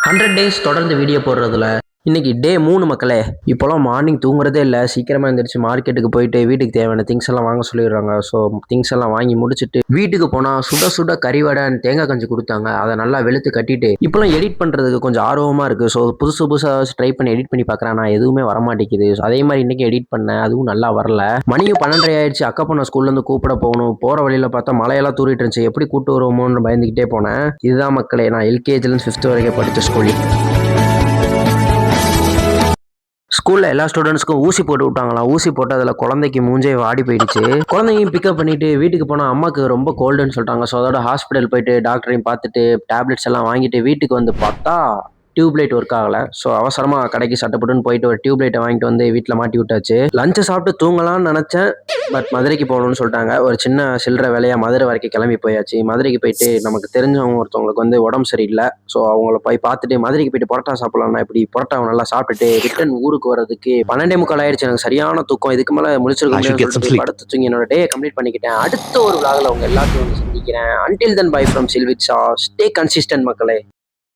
100 days தொடர்ந்து video போடுறதுல இன்னைக்கு டே 3 மக்களே. இப்போலாம் மார்னிங் தூங்குறதே இல்லை, சீக்கிரமாக எழுந்திரிச்சு மார்க்கெட்டுக்கு போயிட்டு வீட்டுக்கு தேவையான திங்ஸ் எல்லாம் வாங்க சொல்லிடுறாங்க. ஸோ திங்ஸ் எல்லாம் வாங்கி முடிச்சுட்டு வீட்டுக்கு போனால் சுட சுட கறிவடை தேங்காய் கஞ்சி கொடுத்தாங்க. அதை நல்லா வெளுத்து கட்டிட்டு இப்போலாம் எடிட் பண்ணுறதுக்கு கொஞ்சம் ஆர்வமாக இருக்குது. ஸோ புதுசு புதுசாக ட்ரை பண்ணி எடிட் பண்ணி பார்க்குறேன். நான் எதுவுமே வரமாட்டேங்குது. அதே மாதிரி இன்றைக்கி எடிட் பண்ணேன், அதுவும் நல்லா வரல. மணியும் 12:30 ஆயிடுச்சு. அக்கா பொண்ணை ஸ்கூல்லேருந்து கூப்பிட போகணும். போகிற வழியில் பார்த்தா மழையெல்லாம் தூரிட்டு இருந்துச்சு. எப்படி கூப்பிட்டு வருவோமோன்னு பயந்துக்கிட்டே போனேன். இதுதான் மக்களே, நான் எல்கேஜிலேருந்து 5th வரைக்கும் படித்த ஸ்கூல். ஸ்கூலில் எல்லா ஸ்டூடெண்ட்ஸ்க்கும் ஊசி போட்டு விட்டாங்களாம். ஊசி போட்டு அதில் குழந்தைக்கு மூஞ்சே வாடி போயிடுச்சு. குழந்தையும் பிக்கப் பண்ணிட்டு வீட்டுக்கு போனால் அம்மாவுக்கு ரொம்ப கோல்டுன்னு சொல்லிட்டாங்க. ஸோ அதோட ஹாஸ்பிட்டல் போயிட்டு டாக்டரையும் பார்த்துட்டு டேப்லெட்ஸ் எல்லாம் வாங்கிட்டு வீட்டுக்கு வந்து பார்த்தா டியூப்லைட் ஒர்க் ஆகலை. ஸோ அவசரமாக கடைக்கு சட்டப்பட்டுன்னு போயிட்டு ஒரு டியூப்லைட்டை வாங்கிட்டு வந்து வீட்டில் மாட்டி விட்டாச்சு. லஞ்சை சாப்பிட்டு தூங்கலாம்னு நினச்சேன். பட் மதுரைக்கு போகணும்னு சொல்லிட்டாங்க. ஒரு சின்ன சில்லற வேலையாக மதுரை வரைக்கும் கிளம்பி போயாச்சு. மதுரைக்கு போயிட்டு நமக்கு தெரிஞ்சவங்க ஒருத்தவங்களுக்கு வந்து உடம்பு சரியில்லை. ஸோ அவங்கள போய் பார்த்துட்டு மதுரைக்கு போயிட்டு பரோட்டா சாப்பிடலாம்னா இப்படி பரோட்டாவை நல்லா சாப்பிட்டுட்டு ரிட்டன் ஊருக்கு வரதுக்கு 12:45 ஆயிடுச்சு. எனக்கு சரியான தூக்கம். இதுக்கு மேலே முடிச்சிருக்க படுத்து தூங்கி என்னோட டே கம்ப்ளீட் பண்ணிக்கிட்டேன். அடுத்த ஒரு விளாகில் அவங்க எல்லாத்தையும் வந்து சந்திக்கிறேன். அன்டில் தென் பை ஃப்ரம் சில்விட்ஸா. ஸ்டே கன்சிஸ்டன்ட் மக்களே.